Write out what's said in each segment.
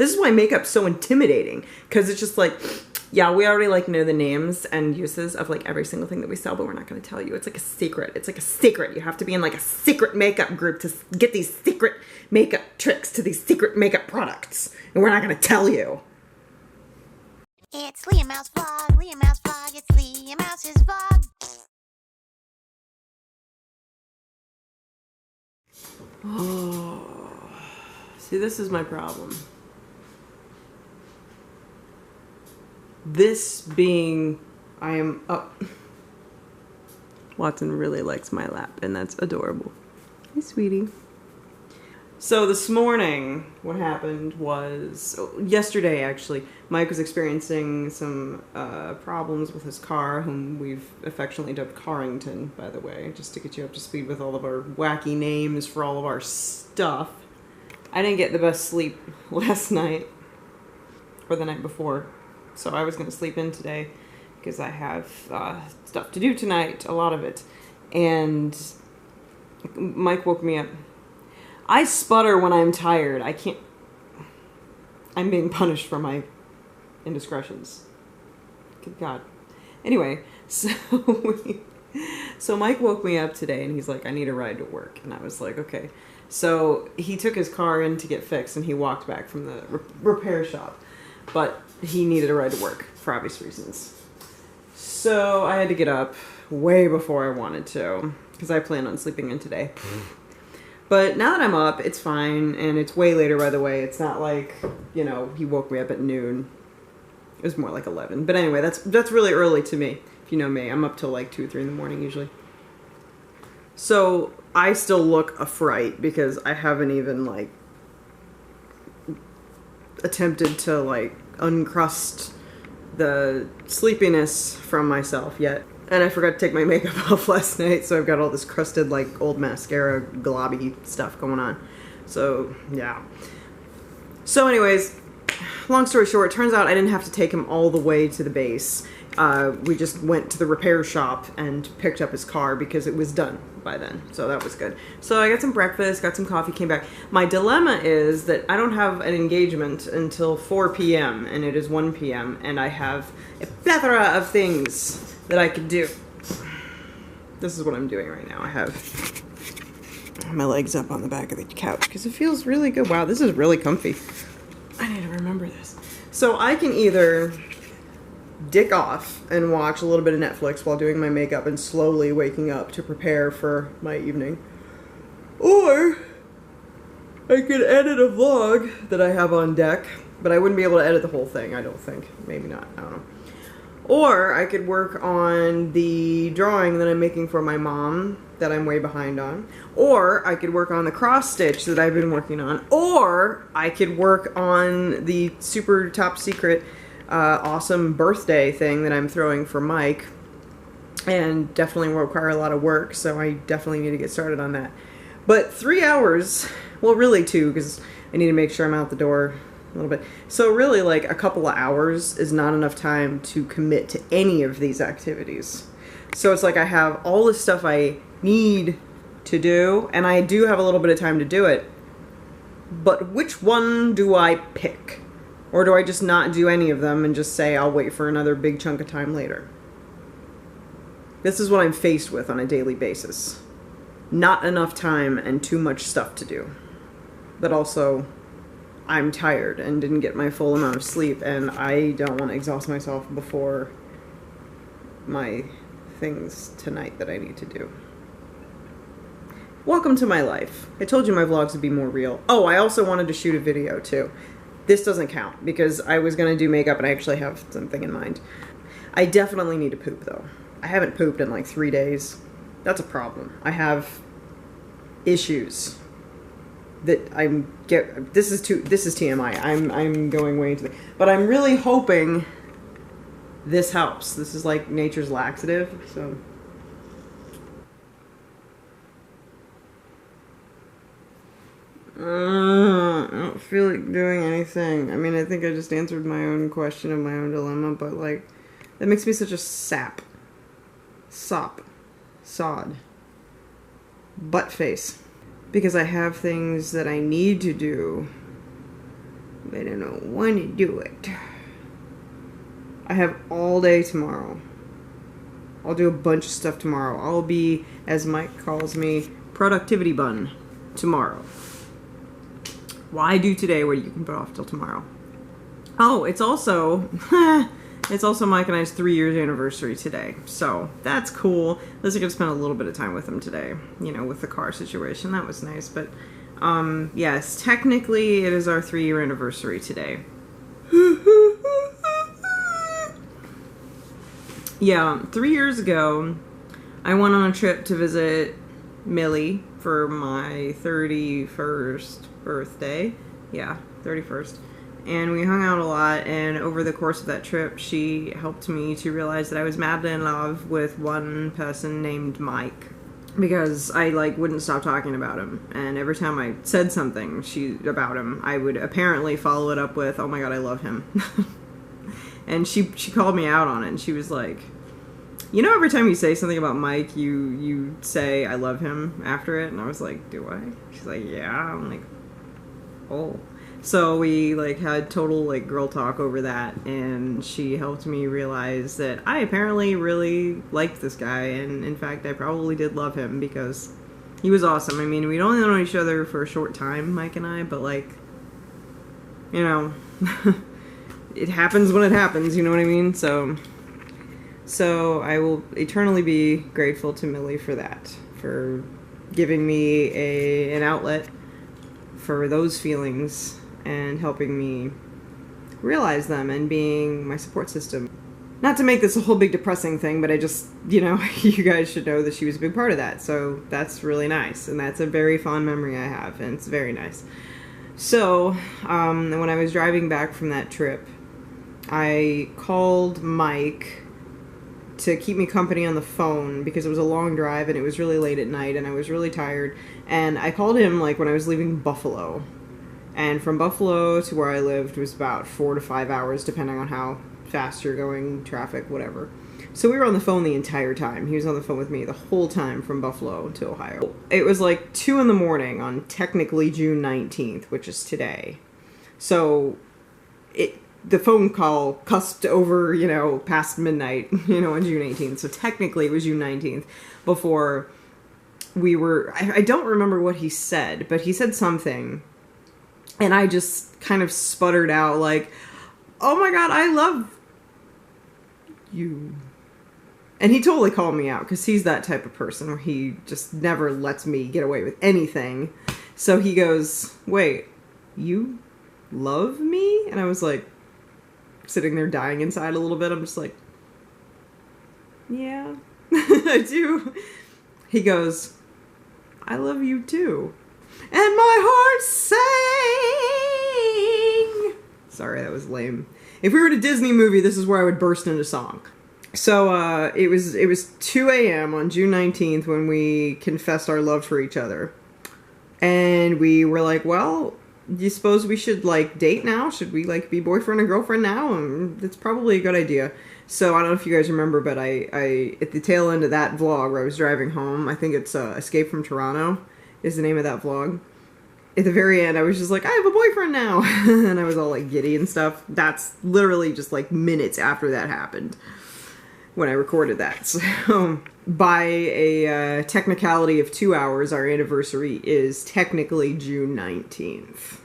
This is why makeup's so intimidating, because it's just like, yeah, we already like know the names and uses of like every single thing that we sell, but we're not going to tell you. It's like a secret. It's like a secret. You have to be in like a secret makeup group to get these secret makeup tricks to these secret makeup products, and we're not going to tell you. It's LeahMouseVlog, LeahMouseVlog, it's LeahMouse's vlog. Oh, see, this is my problem. This being, I am up. Watson really likes my lap, and that's adorable. Hey, sweetie. So this morning, what happened was, yesterday actually, Mike was experiencing some problems with his car, whom we've affectionately dubbed Carrington, by the way, just to get you up to speed with all of our wacky names for all of our stuff. I didn't get the best sleep last night, or the night before, so I was going to sleep in today, because I have stuff to do tonight, a lot of it, and Mike woke me up. I sputter when I'm tired. I can't... I'm being punished for my indiscretions. Good God. Anyway, so Mike woke me up today and he's like, I need a ride to work. And I was like, okay. So he took his car in to get fixed and he walked back from the repair shop. But he needed a ride to work for obvious reasons. So I had to get up way before I wanted to, because I planned on sleeping in today. But now that I'm up, it's fine, and it's way later, by the way. It's not like, you know, he woke me up at noon. It was more like 11. But anyway, that's really early to me, if you know me. I'm up till like 2 or 3 in the morning, usually. So I still look a fright, because I haven't even, like, attempted to, like, uncrust the sleepiness from myself yet. And I forgot to take my makeup off last night, so I've got all this crusted, like, old mascara, globby stuff going on. So, yeah. So anyways, long story short, it turns out I didn't have to take him all the way to the base. We just went to the repair shop and picked up his car because it was done by then. So that was good. So I got some breakfast, got some coffee, came back. My dilemma is that I don't have an engagement until 4 p.m. and it is 1 p.m. and I have a plethora of things that I could do. This is what I'm doing right now. I have my legs up on the back of the couch because it feels really good. Wow, this is really comfy. I need to remember this. So I can either dick off and watch a little bit of Netflix while doing my makeup and slowly waking up to prepare for my evening, or I could edit a vlog that I have on deck, but I wouldn't be able to edit the whole thing, I don't think. Maybe not, I don't know. Or I could work on the drawing that I'm making for my mom that I'm way behind on. Or I could work on the cross stitch that I've been working on. Or I could work on the super top secret awesome birthday thing that I'm throwing for Mike. And definitely will require a lot of work, so I definitely need to get started on that. But 3 hours, well really 2, because I need to make sure I'm out the door a little bit. So really, like, a couple of hours is not enough time to commit to any of these activities. So it's like I have all the stuff I need to do, and I do have a little bit of time to do it. But which one do I pick? Or do I just not do any of them and just say I'll wait for another big chunk of time later? This is what I'm faced with on a daily basis. Not enough time and too much stuff to do. But also, I'm tired and didn't get my full amount of sleep, and I don't want to exhaust myself before my things tonight that I need to do. Welcome to my life. I told you my vlogs would be more real. Oh, I also wanted to shoot a video too. This doesn't count because I was going to do makeup and I actually have something in mind. I definitely need to poop though. I haven't pooped in like 3 days. That's a problem. I have issues that this is TMI. I'm going way into the, but I'm really hoping this helps. This is like nature's laxative, so. I don't feel like doing anything. I mean, I think I just answered my own question of my own dilemma, but like, that makes me such a sod, butt face. Because I have things that I need to do I don't know when to do it. I have all day tomorrow. I'll do a bunch of stuff tomorrow. I'll be, as Mike calls me, productivity bun tomorrow. Why do today what you can put off till tomorrow? Oh, it's also Mike and I's 3 years anniversary today. So that's cool. At least I could spend a little bit of time with him today, you know, with the car situation. That was nice. But yes, technically it is our 3-year anniversary today. Yeah, 3 years ago, I went on a trip to visit Millie for my 31st birthday. Yeah, 31st. And we hung out a lot, and over the course of that trip, she helped me to realize that I was madly in love with one person named Mike. Because I, like, wouldn't stop talking about him. And every time I said something about him, I would apparently follow it up with, oh my god, I love him. And she called me out on it, and she was like, you know, every time you say something about Mike, you say, I love him after it? And I was like, do I? She's like, yeah. I'm like, oh. So we, like, had total, like, girl talk over that, and she helped me realize that I apparently really liked this guy, and in fact, I probably did love him, because he was awesome. I mean, we'd only known each other for a short time, Mike and I, but, like, you know, it happens when it happens, you know what I mean? So I will eternally be grateful to Millie for that, for giving me an outlet for those feelings and helping me realize them and being my support system. Not to make this a whole big depressing thing, but I just, you know, you guys should know that she was a big part of that, so that's really nice, and that's a very fond memory I have, and it's very nice. So, when I was driving back from that trip, I called Mike to keep me company on the phone because it was a long drive and it was really late at night and I was really tired. And I called him like when I was leaving Buffalo. And from Buffalo to where I lived was about 4 to 5 hours depending on how fast you're going, traffic, whatever. So we were on the phone the entire time. He was on the phone with me the whole time from Buffalo to Ohio. It was like 2 in the morning on technically June 19th, which is today. So the phone call cusped over, you know, past midnight, you know, on June 18th. So technically it was June 19th before we were, I don't remember what he said, but he said something. And I just kind of sputtered out like, oh my god, I love you. And he totally called me out because he's that type of person where he just never lets me get away with anything. So he goes, wait, you love me? And I was like, sitting there dying inside a little bit. I'm just like, yeah, I do. He goes, I love you too. And my heart sang. Sorry, that was lame. If we were at a Disney movie, this is where I would burst into song. So, it was 2 a.m. on June 19th when we confessed our love for each other. And we were like, well, do you suppose we should, like, date now? Should we, like, be boyfriend and girlfriend now? And it's probably a good idea. So, I don't know if you guys remember, but I at the tail end of that vlog where I was driving home, I think it's Escape from Toronto is the name of that vlog. At the very end, I was just like, I have a boyfriend now. And I was all, like, giddy and stuff. That's literally just, like, minutes after that happened when I recorded that. So, by a technicality of 2 hours, our anniversary is technically June 19th.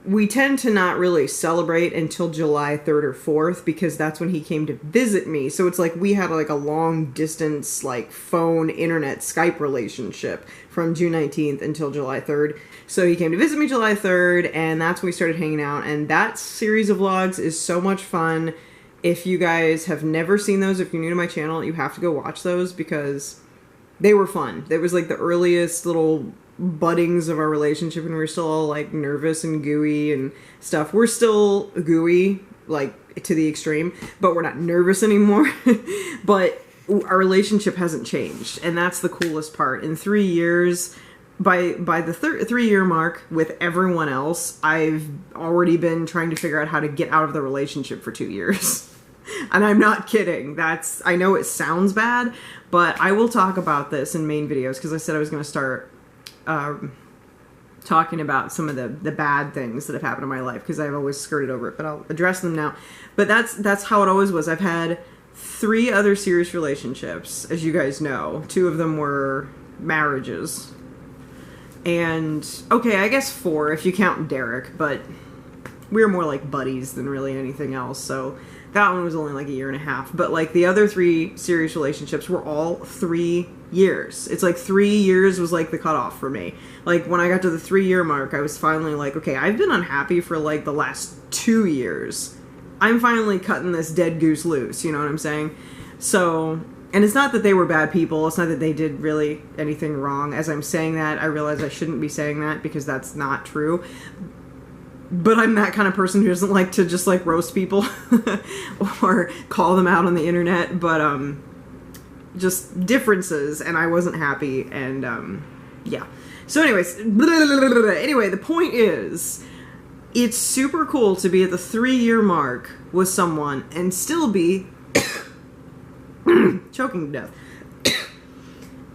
We tend to not really celebrate until July 3rd or 4th because that's when he came to visit me. So it's like we had like a long distance like phone, internet, Skype relationship from June 19th until July 3rd. So he came to visit me July 3rd and that's when we started hanging out. And that series of vlogs is so much fun. If you guys have never seen those, if you're new to my channel, you have to go watch those because they were fun. It was like the earliest little buddings of our relationship and we were still all like nervous and gooey and stuff. We're still gooey, like to the extreme, but we're not nervous anymore. But our relationship hasn't changed and that's the coolest part. In 3 years, by the 3-year mark with everyone else, I've already been trying to figure out how to get out of the relationship for 2 years. And I'm not kidding. I know it sounds bad, but I will talk about this in main videos because I said I was going to start talking about some of the bad things that have happened in my life, because I've always skirted over it, but I'll address them now. But that's how it always was. I've had 3 other serious relationships, as you guys know. 2 of them were marriages. And, okay, I guess 4 if you count Derek, but we were more like buddies than really anything else, so that one was only like a year and a half. But like the other 3 serious relationships were all 3 years. It's like 3 years was like the cutoff for me. Like when I got to the 3-year mark, I was finally like, okay, I've been unhappy for like the last 2 years. I'm finally cutting this dead goose loose, you know what I'm saying? So, and it's not that they were bad people, it's not that they did really anything wrong. As I'm saying that, I realize I shouldn't be saying that because that's not true. But I'm that kind of person who doesn't like to just like roast people or call them out on the internet, but just differences, and I wasn't happy, and yeah. So anyways, anyway, the point is, it's super cool to be at the 3-year mark with someone and still be choking to death.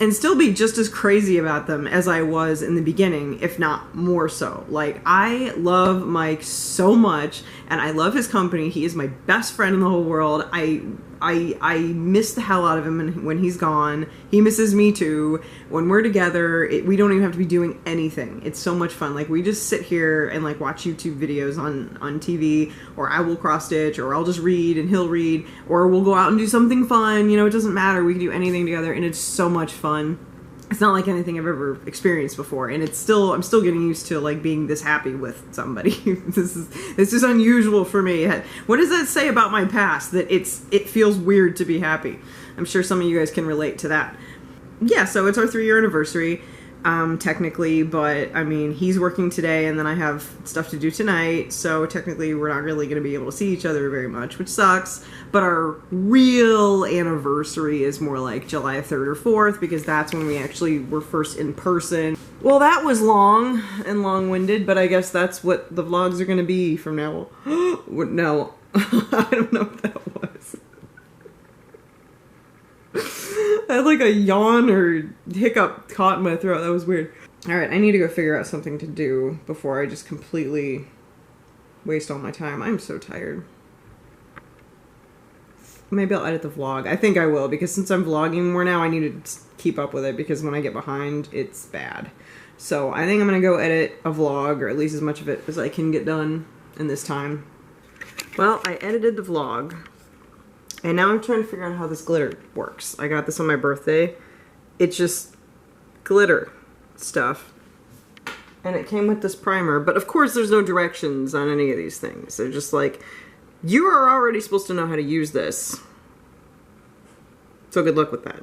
And still be just as crazy about them as I was in the beginning, if not more so. Like, I love Mike so much, and I love his company. He is my best friend in the whole world. I miss the hell out of him when he's gone. He misses me too. When we're together, we don't even have to be doing anything. It's so much fun. Like, we just sit here and like watch YouTube videos on TV, or I will cross stitch, or I'll just read and he'll read, or we'll go out and do something fun. You know, it doesn't matter. We can do anything together, and it's so much fun. It's not like anything I've ever experienced before, and I'm still getting used to like being this happy with somebody. This is unusual for me. What does that say about my past? That it feels weird to be happy. I'm sure some of you guys can relate to that. Yeah, so it's our 3-year anniversary, technically, but I mean, he's working today, and then I have stuff to do tonight, so technically we're not really going to be able to see each other very much, which sucks. But our real anniversary is more like July 3rd or 4th, because that's when we actually were first in person. Well, that was long and long-winded, but I guess that's what the vlogs are going to be from now on. No, I don't know what that was. I had like a yawn or hiccup caught in my throat. That was weird. Alright, I need to go figure out something to do before I just completely waste all my time. I'm so tired. Maybe I'll edit the vlog. I think I will, because since I'm vlogging more now, I need to keep up with it, because when I get behind, it's bad. So I think I'm going to go edit a vlog, or at least as much of it as I can get done in this time. Well, I edited the vlog, and now I'm trying to figure out how this glitter works. I got this on my birthday. It's just glitter stuff. And it came with this primer, but of course there's no directions on any of these things. They're just like, you are already supposed to know how to use this. So good luck with that.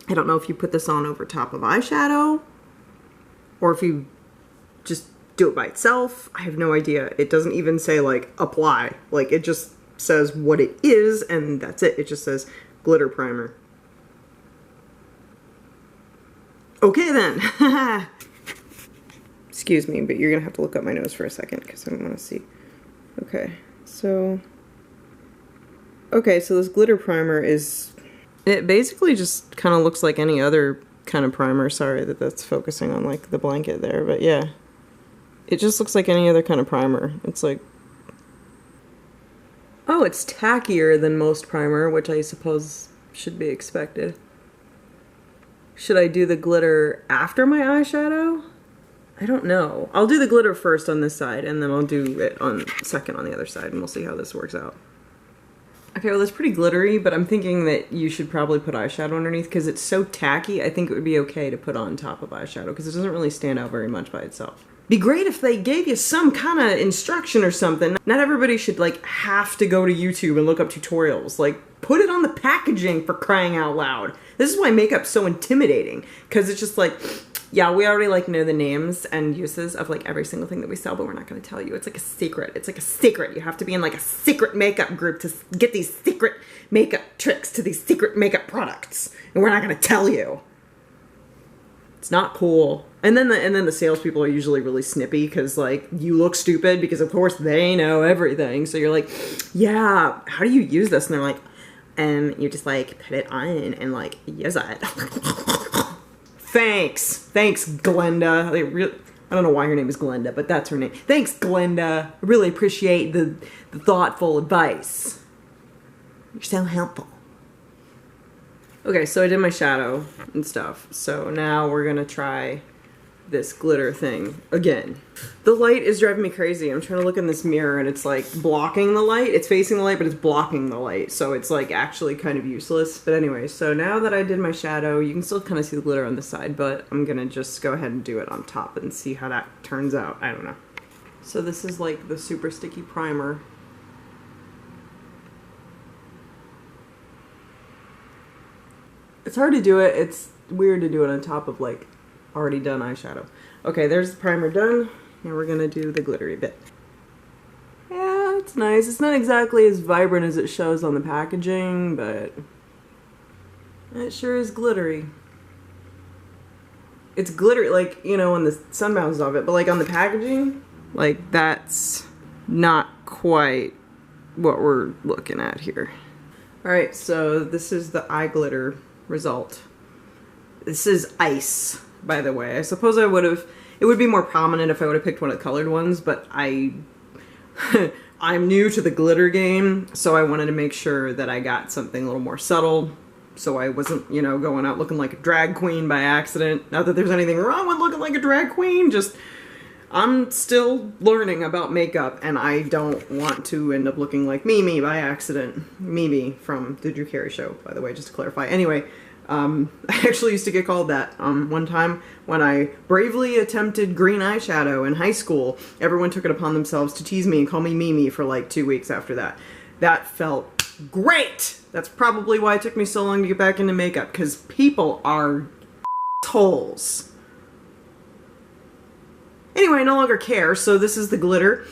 I don't know if you put this on over top of eyeshadow, or if you just do it by itself. I have no idea. It doesn't even say like apply. Like, it just says what it is, and that's it. It just says glitter primer. Okay then. Excuse me, but you're gonna have to look up my nose for a second, because I don't want to see. Okay. So this glitter primer it basically just kind of looks like any other kind of primer. Sorry that that's focusing on like the blanket there, but yeah. It just looks like any other kind of primer. It's like, oh, it's tackier than most primer, which I suppose should be expected. Should I do the glitter after my eyeshadow? I don't know. I'll do the glitter first on this side, and then I'll do it second on the other side, and we'll see how this works out. Okay, well, it's pretty glittery, but I'm thinking that you should probably put eyeshadow underneath, because it's so tacky. I think it would be okay to put on top of eyeshadow, because it doesn't really stand out very much by itself. Be great if they gave you some kind of instruction or something. Not everybody should, like, have to go to YouTube and look up tutorials. Like, put it on the packaging, for crying out loud. This is why makeup's so intimidating, because it's just like, yeah, we already like know the names and uses of like every single thing that we sell, but we're not going to tell you. It's like a secret. It's like a secret. You have to be in like a secret makeup group to get these secret makeup tricks to these secret makeup products, and we're not going to tell you. It's not cool. And then the salespeople are usually really snippy, because like you look stupid, because of course they know everything. So you're like, yeah, how do you use this? And they're like, you just like put it on and like use it. Thanks, Glenda. I don't know why her name is Glenda, but that's her name. Thanks, Glenda. I really appreciate the thoughtful advice. You're so helpful. Okay, so I did my shadow and stuff. So now we're gonna try this glitter thing again. The light is driving me crazy. I'm trying to look in this mirror and it's like blocking the light. It's facing the light, but it's blocking the light. So it's like actually kind of useless. But anyway, so now that I did my shadow, you can still kind of see the glitter on the side, but I'm gonna just go ahead and do it on top and see how that turns out. I don't know. So this is like the super sticky primer. It's hard to do it. It's weird to do it on top of like already done eyeshadow. Okay, there's the primer done. Now we're gonna do the glittery bit. Yeah, it's nice. It's not exactly as vibrant as it shows on the packaging, but it sure is glittery. It's glittery, like, you know, when the sun bounces off it, but like on the packaging, like that's not quite what we're looking at here. Alright, so this is the eye glitter result. This is ice, by the way. I suppose I would have, it would be more prominent if I would have picked one of the colored ones, but I'm new to the glitter game, so I wanted to make sure that I got something a little more subtle, so I wasn't, you know, going out looking like a drag queen by accident. Not that there's anything wrong with looking like a drag queen, just I'm still learning about makeup, and I don't want to end up looking like Mimi by accident. Mimi from the Drew Carey Show, by the way, just to clarify. Anyway, I actually used to get called that. One time when I bravely attempted green eyeshadow in high school, everyone took it upon themselves to tease me and call me Mimi for like 2 weeks after that. That felt great! That's probably why it took me so long to get back into makeup, because people are assholes. Anyway, I no longer care, so this is the glitter.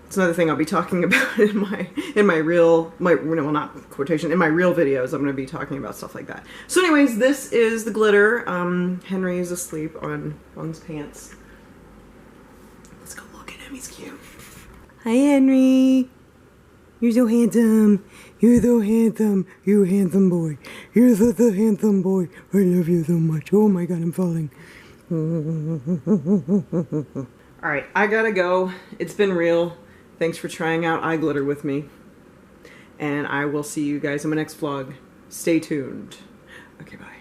It's another thing I'll be talking about in my real videos. I'm going to be talking about stuff like that. So anyways, this is the glitter. Henry is asleep on his pants. Let's go look at him, he's cute. Hi Henry. You're so handsome. You're so handsome. You're a handsome boy. You're such a handsome boy. I love you so much. Oh my god, I'm falling. Alright, I gotta go. It's been real. Thanks for trying out eye glitter with me. And I will see you guys in my next vlog. Stay tuned. Okay, bye.